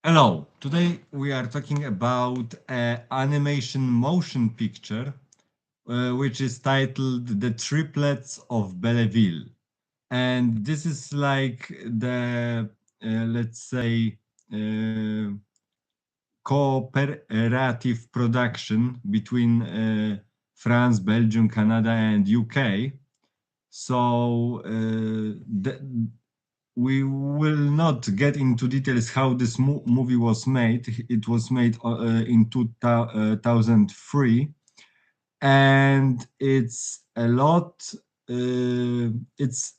Hello, today we are talking about an animation motion picture which is titled The Triplets of Belleville. And this is like the, let's say, uh, cooperative production between France, Belgium, Canada, and UK. So we will not get into details how this movie was made. It was made in 2003, and it's a lot. It's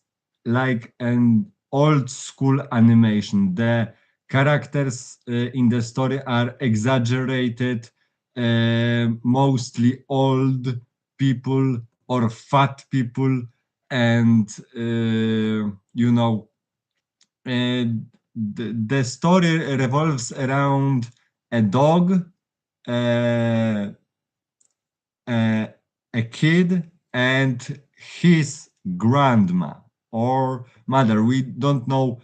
like an old school animation. The characters in the story are exaggerated, mostly old people or fat people, and the story revolves around a dog, uh, uh, a kid, and his grandma or mother. We don't know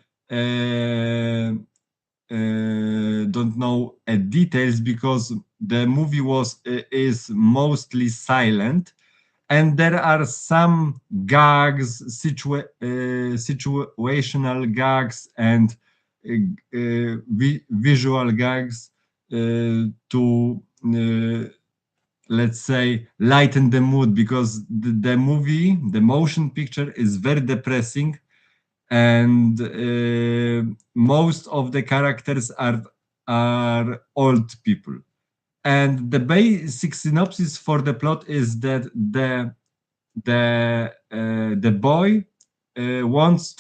details because the movie was is mostly silent, and there are some gags, situational gags, and visual gags to let's say lighten the mood because the movie, the motion picture, is very depressing, and most of the characters are old people. And the basic synopsis for the plot is that the boy wants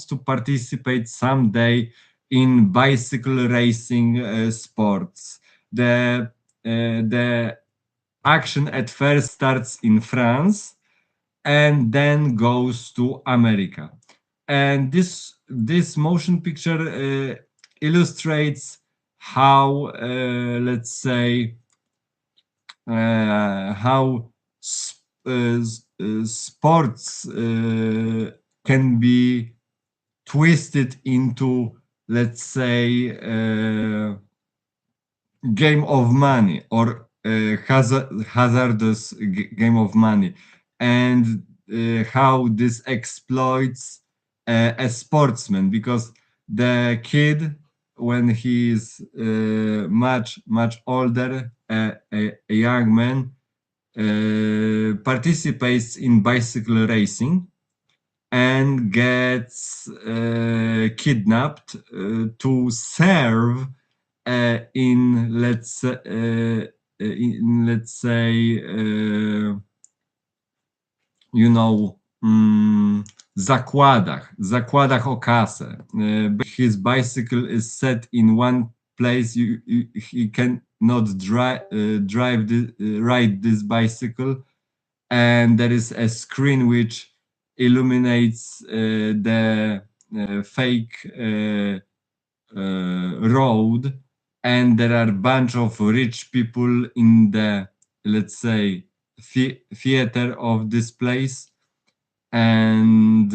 to participate someday in bicycle racing sports. The action at first starts in France and then goes to America. And this motion picture illustrates how let's say how sports can be twisted into, let's say, game of money or hazardous game of money, and how this exploits a sportsman, because the kid, when he is much older, a young man, participates in bicycle racing and gets kidnapped to serve in let's say you know zakładach o kasę. His bicycle is set in one place. He cannot ride this bicycle, and there is a screen which illuminates the fake road, and there are a bunch of rich people in the, let's say, theater of this place, and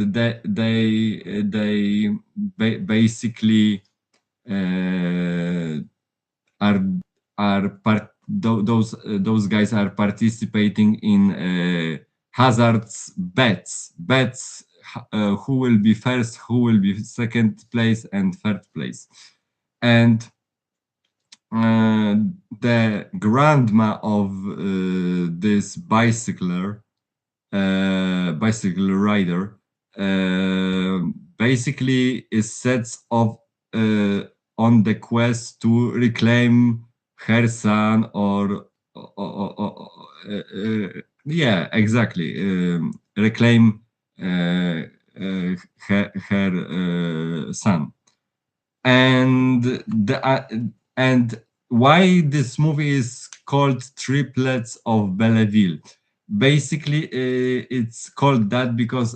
basically uh, are those guys are participating in hazards bets, who will be first, who will be second place and third place. And uh, the grandma of this bicycle rider basically is sets off on the quest to reclaim her son, yeah, exactly, reclaim her son. And and why this movie is called Triplets of Belleville? Basically, it's called that because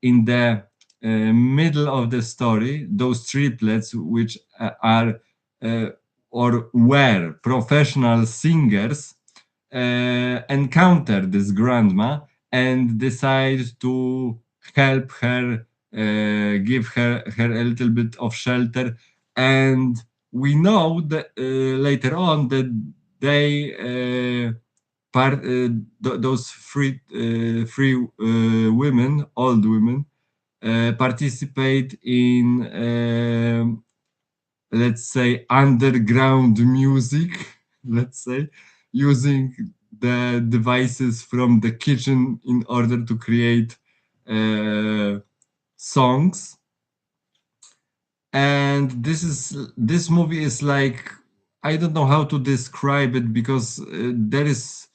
in the middle of the story, those triplets, which are or were professional singers, encounter this grandma and decide to help her, give her a little bit of shelter, and we know that later on that they those three women, old women, participate in let's say underground music, let's say, using the devices from the kitchen in order to create songs. And this movie is like, I don't know how to describe it, because there is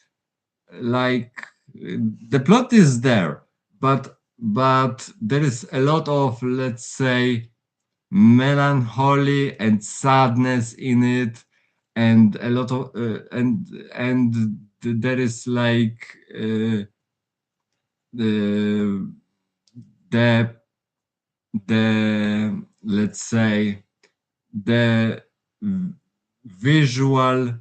like the plot is there, but there is a lot of, let's say, melancholy and sadness in it, and a lot of there is like the the let's say the visual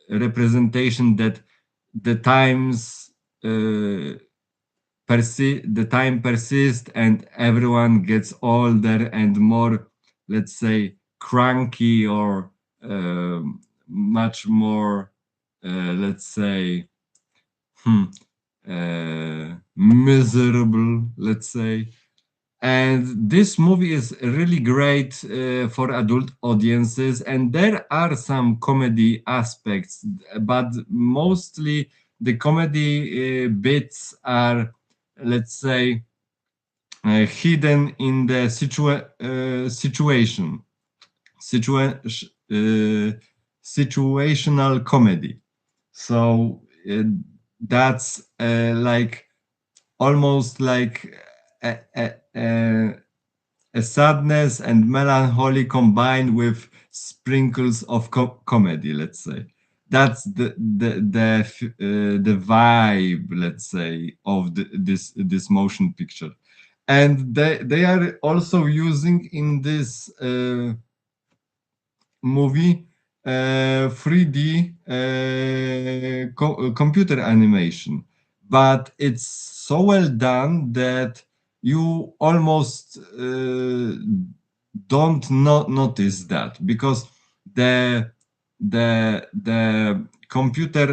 representation that the times the time persists, and everyone gets older and more, let's say, cranky, or much more, let's say, hmm, miserable, let's say. And this movie is really great for adult audiences, and there are some comedy aspects, but mostly the comedy bits are, let's say, hidden in the uh, situational comedy. So that's like almost like a, a, a, a sadness and melancholy combined with sprinkles of comedy, let's say. That's the vibe, let's say, of this motion picture. And they are also using in this movie 3D computer animation, but it's so well done that you almost don't not notice that, because the the computer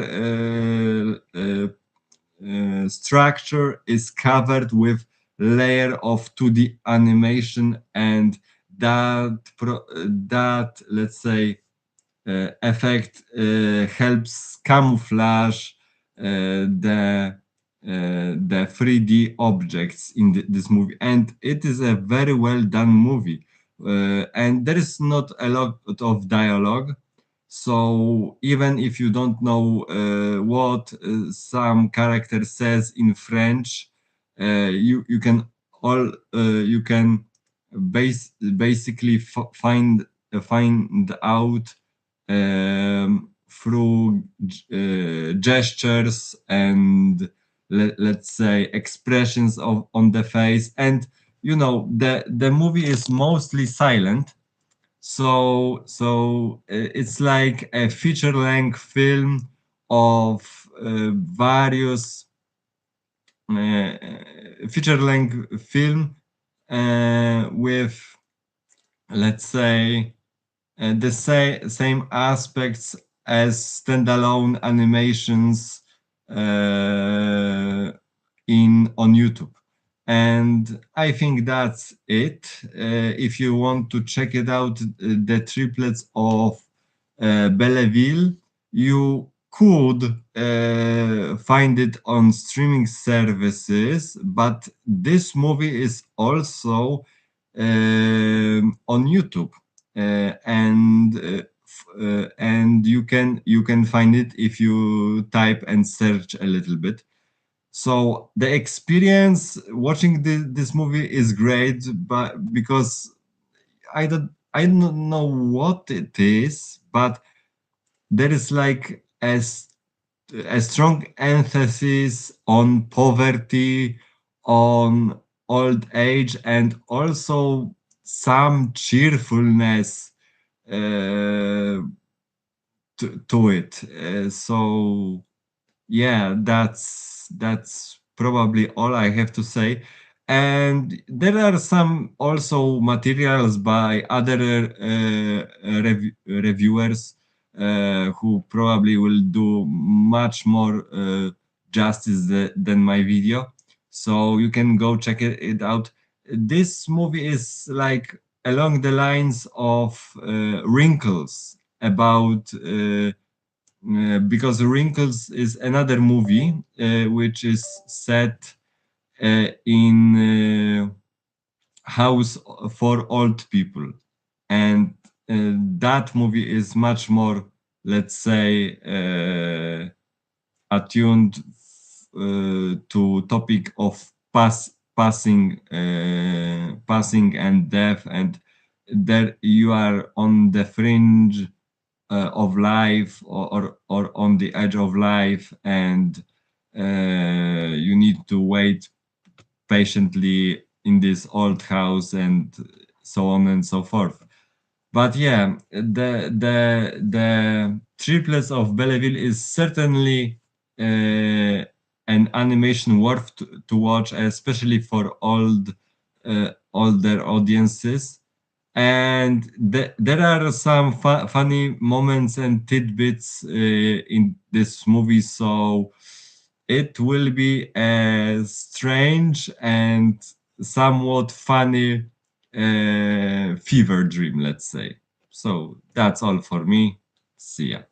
structure is covered with layer of 2D animation, and that, let's say, effect helps camouflage the 3D objects in this movie, and it is a very well done movie. And there is not a lot of dialogue, so even if you don't know what some character says in French, you can all you can basically find out through gestures and, let's say, expressions of on the face. And the movie is mostly silent, so it's like a feature length film of various feature length film with, let's say, the same aspects as standalone animations in on YouTube. And I think that's it. If you want to check it out, the Triplets of Belleville, you could find it on streaming services, but this movie is also on YouTube, and you can find it if you type and search a little bit. So the experience watching this movie is great, but because I don't know what it is, but there is like a strong emphasis on poverty, on old age, and also some cheerfulness uh, to it. So yeah, that's probably all I have to say. And there are some also materials by other reviewers who probably will do much more justice than my video. So you can go check it out. This movie is like along the lines of Wrinkles, about because Wrinkles is another movie which is set in house for old people, and that movie is much more, let's say, attuned to topic of passing and death, and there you are on the fringe of life, or on the edge of life, and you need to wait patiently in this old house, and so on and so forth. But yeah, the Triplets of Belleville is certainly an animation worth to watch, especially for older audiences. And there are some funny moments and tidbits in this movie, so it will be a strange and somewhat funny fever dream, let's say. So that's all for me. See ya.